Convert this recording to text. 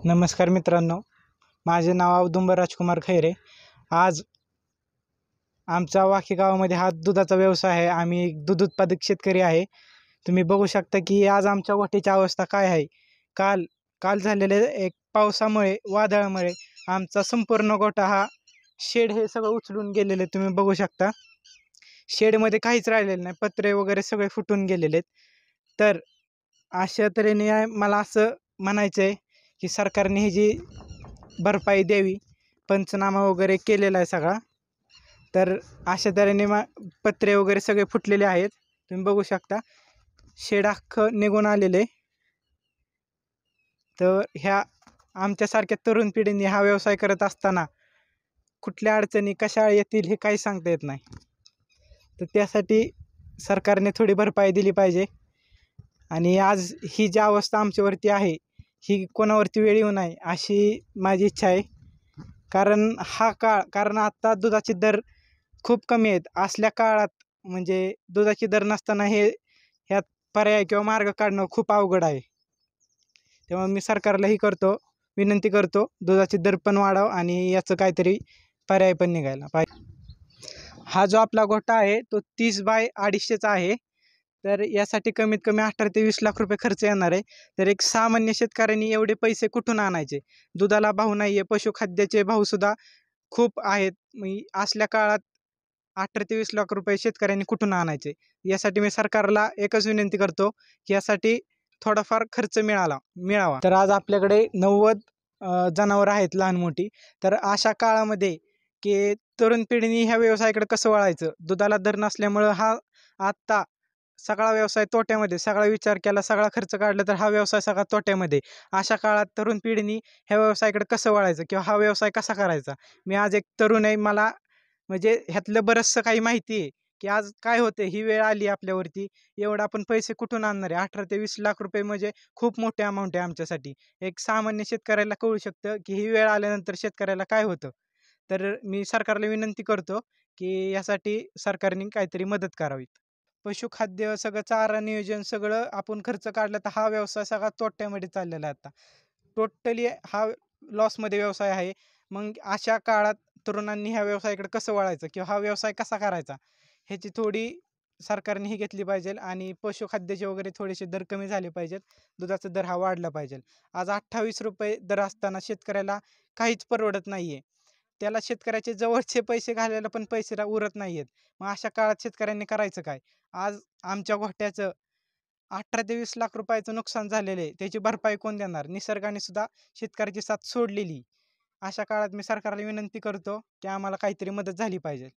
नमस्कार मित्रांनो, माझे नाव औदुंबर राजकुमार खैरे. आज आमचा वाकी गावामध्ये हा दुधाचा व्यवसाय आहे. आम्ही एक दूध उत्पादक शेतकरी आहे. तुम्ही बघू शकता की आज आमच्या गोठ्याची अवस्था काय आहे. काल काल झालेल्या एक पावसामुळे, वादळामुळे आमचा संपूर्ण गोठा हा शेड हे सगळं उचलून गेलेले तुम्ही बघू शकता. शेडमध्ये काहीच राहिलेलं नाही, पत्रे वगैरे सगळे फुटून गेलेले आहेत. तर अशा तऱ्हेने मला असं म्हणायचं आहे की सरकारने ही जी भरपाई द्यावी. पंचनामा वगैरे केलेला आहे सगळा. तर अशा तऱ्हेने पत्रे वगैरे सगळे फुटलेले आहेत. तुम्ही बघू शकता शेड अख्खं निघून आलेले. तर ह्या आमच्यासारख्या तरुण पिढीने हा व्यवसाय करत असताना कुठल्या अडचणी कशा येतील हे काही सांगता येत नाही. तर त्यासाठी सरकारने थोडी भरपाई दिली पाहिजे. आणि आज ही जी अवस्था आमच्यावरती आहे ही कोणावरती वेळ येऊ नये अशी माझी इच्छा आहे. कारण आत्ता दुधाचे दर खूप कमी आहेत. असल्या काळात म्हणजे दुधाचे दर नसताना ह्यात पर्याय किंवा मार्ग काढणं खूप अवघड आहे. तेव्हा मी सरकारलाही विनंती करतो दुधाचे दर पण वाढावं आणि याचं काहीतरी पर्याय पण निघायला पाहिजे. हा जो आपला गोठा आहे तो 30 बाय 250चा आहे. तर यासाठी कमीत कमी 18 ते 20 लाख रुपये खर्च येणार आहे. तर एक सामान्य शेतकऱ्यांनी एवढे पैसे कुठून आणायचे? दुधाला भाव नाही आहे, पशुखाद्याचे भावसुद्धा खूप आहेत. असल्या काळात 18 ते 20 लाख रुपये शेतकऱ्यांनी कुठून आणायचे? यासाठी मी सरकारला एकच विनंती करतो की यासाठी थोडाफार खर्च मिळावा. तर आज आपल्याकडे 90 जनावरं आहेत लहान मोठी. तर अशा काळामध्ये की तरुण पिढीने ह्या व्यवसायाकडे कसं वळायचं? दुधाला दर नसल्यामुळं हा आत्ता सगळा व्यवसाय तोट्यामध्ये. सगळा विचार केला, सगळा खर्च काढला तर हा व्यवसाय सगळा तोट्यामध्ये. अशा काळात तरुण पिढीने ह्या व्यवसायाकडे कसं वळायचं किंवा हा व्यवसाय कसा करायचा? मी आज एक तरुण आहे, मला म्हणजे ह्यातलं बरंचसं काही माहिती आहे की आज काय होते. ही वेळ आली आपल्यावरती, एवढं आपण पैसे कुठून आणणार आहे? 18 ते 20 लाख रुपये म्हणजे खूप मोठी अमाऊंट आहे आमच्यासाठी. एक सामान्य शेतकऱ्याला कळू शकतं की ही वेळ आल्यानंतर शेतकऱ्याला काय होतं. तर मी सरकारला विनंती करतो की यासाठी सरकारने काहीतरी मदत करावी. पशुखाद्य सगळं, चारा नियोजन सगळं आपण खर्च काढला तर हा व्यवसाय सगळा तोट्यामध्ये चाललेला आहे. आता टोटली हा लॉसमध्ये व्यवसाय आहे. मग अशा काळात तरुणांनी ह्या व्यवसायाकडे कसं वळायचं किंवा हा व्यवसाय कसा करायचा ह्याची थोडी सरकारने घेतली पाहिजे. आणि पशुखाद्याचे वगैरे थोडेसे दर कमी झाले पाहिजेत. दुधाचा दर हा वाढला पाहिजे. आज 28 रुपये दर असताना शेतकऱ्याला काहीच परवडत नाही आहे. त्याला शेतकऱ्याचे जवळचे पैसे घालायला पण पैसे उरत नाही आहेत. मग अशा काळात शेतकऱ्यांनी करायचं काय? आज आमच्या गोठ्याचं 18 ते 20 लाख रुपयाचं नुकसान झालेलं आहे. त्याची भरपाई कोण देणार? निसर्गाने सुद्धा शेतकऱ्याची साथ सोडलेली. अशा काळात मी सरकारला विनंती करतो की आम्हाला काहीतरी मदत झाली पाहिजे.